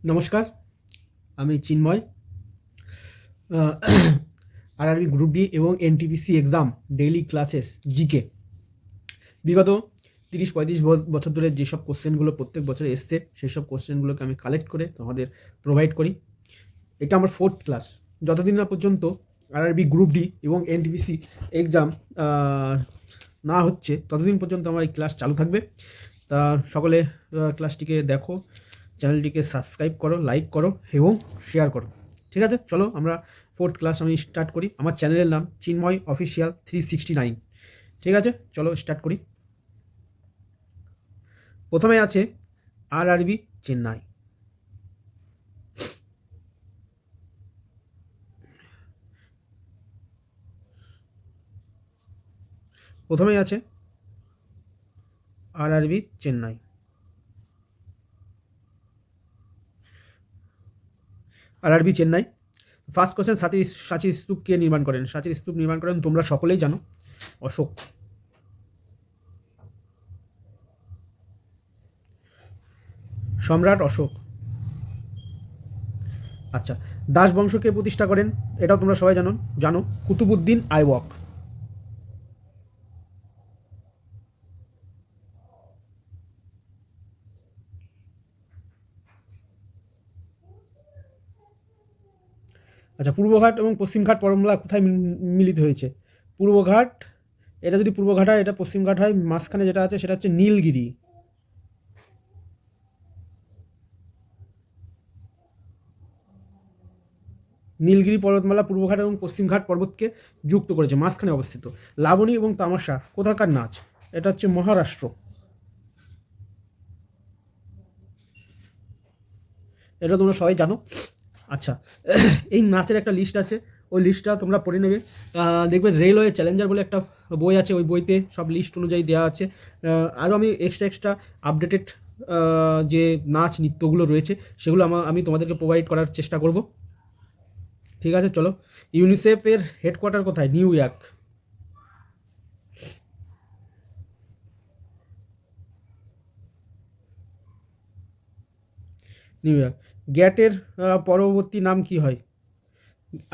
নমস্কার, আমি চিন্ময়। RRB group D এবং NTPC exam daily classes GK বিগত 30-35 বছর ধরে যেসব কোশ্চেনগুলো প্রত্যেক বছর এসছে সেই সব কোশ্চেনগুলোকে আমি কালেক্ট করে তোমাদের প্রোভাইড করি। এটা আমার 4th ক্লাস। যতদিন না পর্যন্ত আরআরবি গ্রুপ ডি এবং এনটিপিসি এক্সাম না হচ্ছে ততদিন পর্যন্ত আমার এই ক্লাস চালু থাকবে। তা সকলে ক্লাসটিকে দেখো, চ্যানেলটিকে সাবস্ক্রাইব করো, লাইক করো এবং শেয়ার করো। ঠিক আছে, চলো আমরা 4th ক্লাস আমি স্টার্ট করি। আমার চ্যানেলের নাম চিন্ময় অফিসিয়াল 369। ঠিক আছে, চলো স্টার্ট করি। প্রথমে আছে আরআরবি চেন্নাই। প্রথমে আছে RRB Chennai. RRB Chennai. First question, সাঁচির স্তূপ কে নির্মাণ করেন? সাঁচির স্তূপ নির্মাণ করেন তোমরা সকলেই জানো, অশোক। সম্রাট অশোক। আচ্ছা, দাস বংশকে প্রতিষ্ঠা করেন? এটাও তোমরা সবাই জানো, কুতুবউদ্দিন আইবক। আচ্ছা, পূর্বঘাট এবং পশ্চিমঘাট পর্বতমালা কোথায় মিলিত হয়েছে? পূর্বঘাট, এটা যদি পূর্বঘাট হয় এটা পশ্চিমঘাট হয়, মাঝখানে যেটা আছে সেটা হচ্ছে নীলগিরি। নীলগিরি পর্বতমালা পূর্বঘাট এবং পশ্চিমঘাট পর্বতকে যুক্ত করেছে, মাঝখানে অবস্থিত। লাবণী এবং তামাশা কোথাকার নাচ? এটা হচ্ছে মহারাষ্ট্র। এটা তোমরা সবাই জানো। আচ্ছা, এই নাচের একটা লিস্ট আছে, ওই লিস্টটা তোমরা পড়ে নেবে। দেখবে রেলওয়ে চ্যালেঞ্জার বলে একটা বই আছে, ওই বইতে সব লিস্ট অনুযায়ী দেওয়া আছে। আরও আমি এক্সট্রা আপডেটেড যে নাচ নৃত্যগুলো রয়েছে সেগুলো আমি তোমাদেরকে প্রোভাইড করার চেষ্টা করব। ঠিক আছে, চলো। ইউনিসেফের হেডকোয়ার্টার কোথায়? New York. New York. গ্যাটের পরবর্তী নাম কি হয়?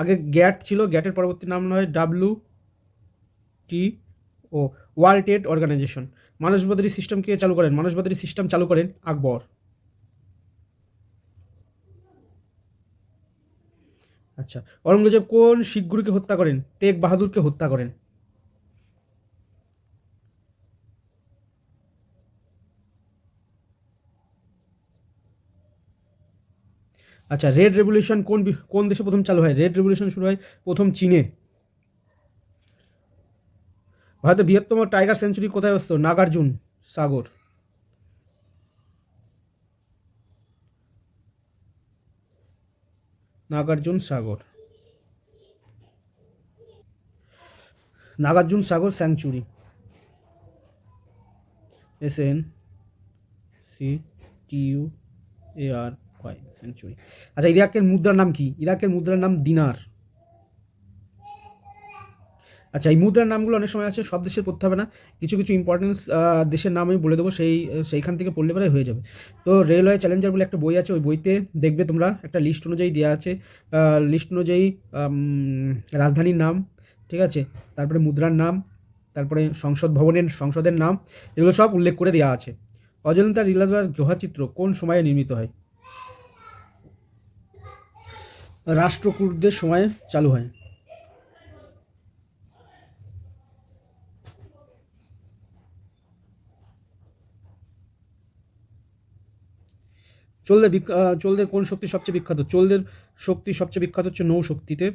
আগে গ্যাট ছিল, গ্যাটের পরবর্তী নাম হয় WTO, ওয়ার্ল্ড ট্রেড অর্গানাইজেশন। মানসবাদী সিস্টেম কে চালু করেন? মানসবাদী সিস্টেম চালু করেন আকবর। আচ্ছা, অরঙ্গজেব কোন শিখ গুরুকে হত্যা করেন? তেগ বাহাদুরকে হত্যা করেন। আচ্ছা, রেড রেভলিউশন কোন দেশে প্রথম চালু হয়? রেড রেভলিউশন শুরু হয় প্রথম চীনে। ভারতের বৃহত্তম টাইগার সেঞ্চুরি কোথায় অবস্থিত? নাগার্জুন সাগর। নাগার্জুন সাগর। নাগার্জুন সাগর স্যাংচুরি, SNCTUARY সেঞ্চুরি। আচ্ছা, ইরাকের মুদ্রার নাম কি? ইরাকের মুদ্রার নাম দিনার। আচ্ছা, এই মুদ্রার নামগুলো অনেক সময় আছে, সব দেশের পড়তে হবে না, কিছু কিছু ইম্পর্টেন্স দেশের নাম আমি বলে দেবো, সেইখান থেকে পড়লে পরে হয়ে যাবে। তো রেলওয়ে চ্যালেঞ্জার বলে একটা বই আছে, ওই বইতে দেখবে তোমরা একটা লিস্ট অনুযায়ী দেওয়া আছে। লিস্ট অনুযায়ী রাজধানীর নাম, ঠিক আছে, তারপরে মুদ্রার নাম, তারপরে সংসদের নাম, এগুলো সব উল্লেখ করে দেওয়া আছে। অজন্তা লীলাধর গ্রহচিত্র কোন সময়ে নির্মিত হয়? রাষ্ট্রকূটদের সময়ে চালু হয়। চোলদের কোন শক্তি সবচেয়ে বিখ্যাত? চোলদের শক্তি সবচেয়ে বিখ্যাত হচ্ছে নৌশক্তিতে।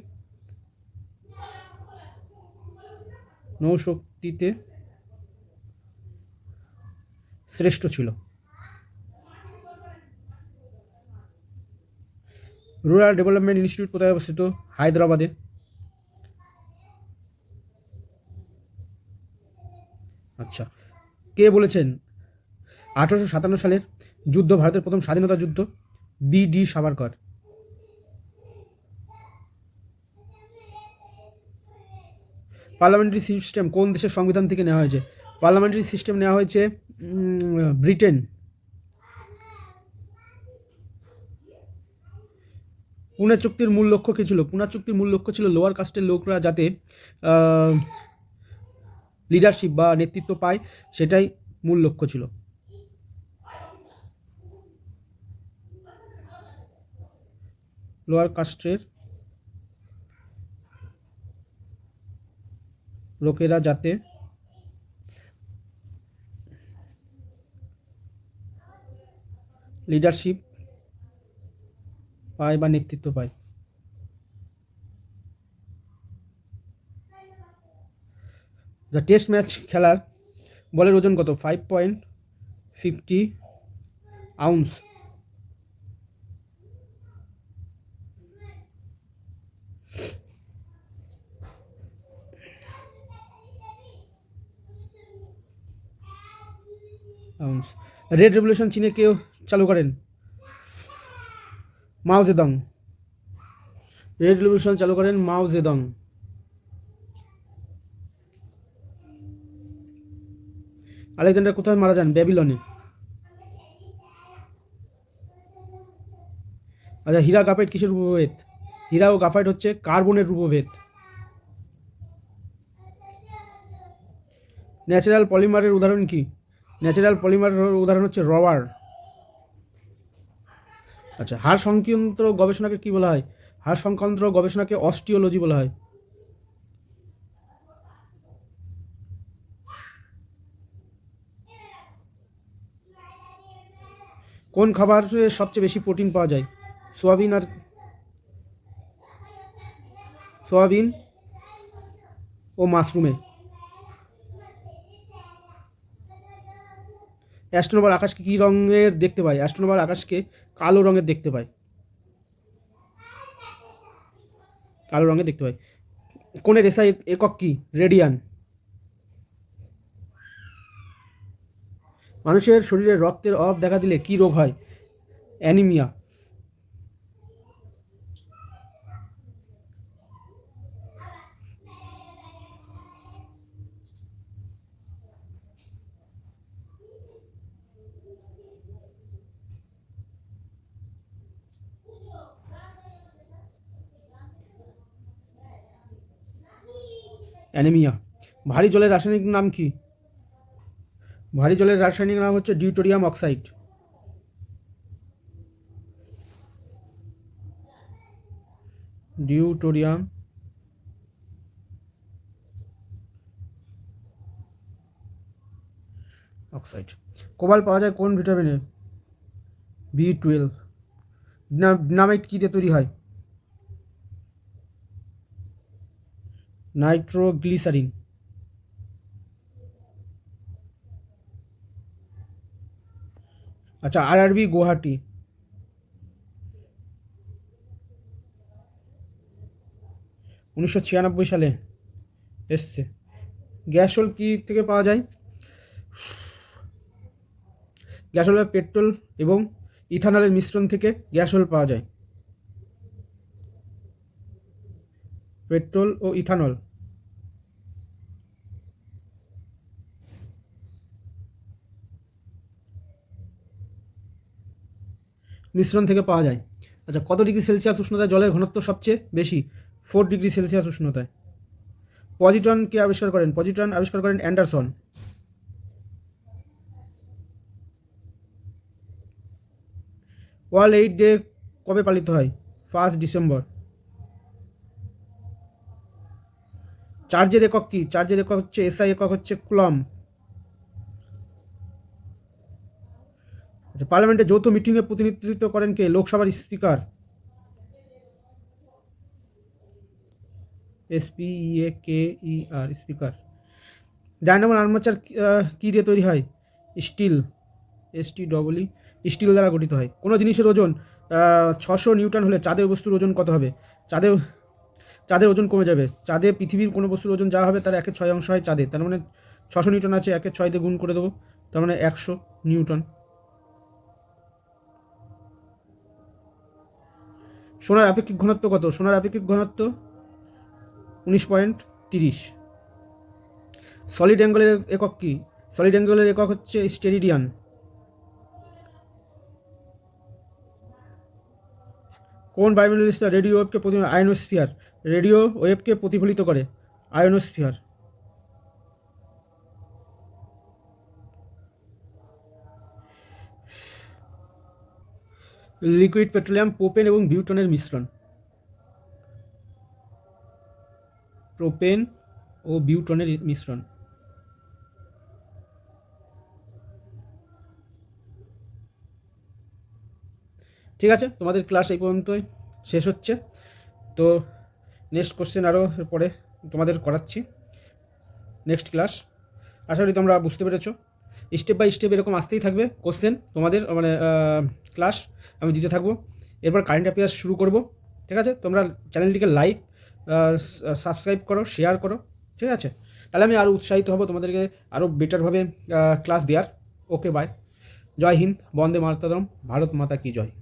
নৌশক্তিতে শ্রেষ্ঠ ছিল। রুরাল ডেভেলপমেন্ট ইনস্টিটিউট কোথায় অবস্থিত? হায়দ্রাবাদে। আচ্ছা, কে বলেছেন 1857 সালের যুদ্ধ ভারতের প্রথম স্বাধীনতা যুদ্ধ? BD সাভারকর। পার্লামেন্টারি সিস্টেম কোন দেশের সংবিধান থেকে নেওয়া হয়েছে? পার্লামেন্টারি সিস্টেম নেওয়া হয়েছে ব্রিটেন। পুনে চুক্তির মূল লক্ষ্য কী ছিল? পুনে চুক্তির মূল লক্ষ্য ছিল লোয়ার কাস্টের লোকরা যাতে লিডারশিপ বা নেতৃত্ব পায়, সেটাই মূল লক্ষ্য ছিল। লোয়ার কাস্টের লোকেরা যাতে লিডারশিপ পায় বা নেতৃত্ব পায়। যা টেস্ট ম্যাচ খেলার বলের ওজন কত? 5.50 আউন্স। রেড রেভলিউশন চীনে কেউ চালু করেন? মাও জেদং। রেড রেভলিউশন চালু করেন মাও জেদং। আলেকজান্ডার কোথায় মারা যান? ব্যাবিলনে। আচ্ছা, হীরা গ্রাফাইট কিসের রূপভেদ? হীরা ও গ্রাফাইট হচ্ছে কার্বনের রূপভেদ। ন্যাচারাল পলিমারের উদাহরণ কি? ন্যাচারাল পলিমারের উদাহরণ হচ্ছে রবার। আচ্ছা, হাড় সংক্রান্ত গবেষণাকে কি বলা হয়? হাড় সংক্রান্ত গবেষণাকে অস্টিওলজি বলা হয়। কোন খাবারে সবচেয়ে বেশি প্রোটিন পাওয়া যায়? সোয়াবিন ও মাশরুমে। অ্যাস্ট্রোনবার আকাশকে কী রঙের দেখতে পায়? অ্যাস্ট্রোনবার আকাশকে কালো রঙের দেখতে পায়। কালো রঙের দেখতে পায়। কোণের এসআই একক কি? রেডিয়ান। মানুষের শরীরে রক্তের অভাব দেখা দিলে কি রোগ হয়? অ্যানিমিয়া। অ্যানিমিয়া। ভারী জলের রাসায়নিক নাম কি? ভারী জলের রাসায়নিক নাম হচ্ছে ডিউটোরিয়াম অক্সাইড। ডিউটোরিয়াম অক্সাইড। কোবাল্ট পাওয়া যায় কোন ভিটামিনে? B12। ডিনামাইট কী দিয়ে তৈরি হয়? নাইট্রোগ্লিসারিন। আচ্ছা, আরআরবি গুয়াহাটি 1996 সালে এসছে। গ্যাসোল কি থেকে পাওয়া যায়? গ্যাসোল পেট্রোল এবং ইথানলের মিশ্রণ থেকে গ্যাসোল পাওয়া যায়। পেট্রোল ও ইথানল মিশ্রণ থেকে পাওয়া যায়। আচ্ছা, কত ডিগ্রি সেলসিয়াস উষ্ণতায় জলের ঘনত্ব সবচেয়ে বেশি? 4 ডিগ্রি সেলসিয়াস উষ্ণতায়। পজিট্রন কে আবিষ্কার করেন? পজিট্রন আবিষ্কার করেন অ্যান্ডারসন। ওয়ার্ল্ড এইড ডে কবে পালিত হয়? 1 ডিসেম্বর। চার্জের একক কি? চার্জের একক হচ্ছে এসআই একক হচ্ছে কুলম। আচ্ছা, পার্লামেন্টে যৌথ মিটিংয়ে প্রতিনিধিত্ব করেন কে? লোকসভার স্পিকার। SPEAKER speaker. ডায়নামোর আর্মাচার কী দিয়ে তৈরি হয়? স্টিল। STEE স্টিল দ্বারা গঠিত হয়। কোনো জিনিসের ওজন 600 নিউটন হলে চাঁদের বস্তুর ওজন কত হবে? চাঁদের ওজন কমে যাবে। চাঁদে পৃথিবীর কোনো বস্তুর ওজন যা হবে তার 1/6 অংশ হয় চাঁদে। তার মানে 600 নিউটন আছে, 1/6 দিয়ে গুণ করে দেবো, তার মানে 100 নিউটন। সোনার আপেক্ষিক ঘনত্ব কত? সোনার আপেক্ষিক ঘনত্ব 19.30। সলিড অ্যাঙ্গেলের একক কি? সলিড অ্যাঙ্গেলের একক হচ্ছে স্টেরিডিয়ান। কোন বায়ুমণ্ডলীয় স্তর রেডিও ওয়েভকে আয়নোস্ফিয়ার, রেডিও ওয়েভকে প্রতিফলিত করে, আয়নোস্ফিয়ার। লিকুইড পেট্রোলিয়াম প্রোপেন এবং বিউটনের মিশ্রণ, প্রোপেন ও বিউটনের মিশ্রণ। ঠিক আছে, তোমাদের ক্লাস এই পর্যন্তই শেষ হচ্ছে। তো নেক্সট কোশ্চেন আরও পরে তোমাদের করাচ্ছি, নেক্সট ক্লাস। আশা করি তোমরা বুঝতে পেরেছো। স্টেপ বাই স্টেপ এরকম আসতেই থাকবে কোশ্চেন তোমাদের, মানে ক্লাস আমি দিতে থাকবো। এরপর কারেন্ট অ্যাফেয়ার্স শুরু করব। ঠিক আছে, তোমরা চ্যানেলটিকে লাইক, সাবস্ক্রাইব করো, শেয়ার করো। ঠিক আছে, তাহলে আমি আরও উৎসাহিত হব তোমাদেরকে আরও বেটারভাবে ক্লাস দেওয়ার। ওকে, বাই। জয় হিন্দ, বন্দে মাতরম, ভারত মাতা কি জয়।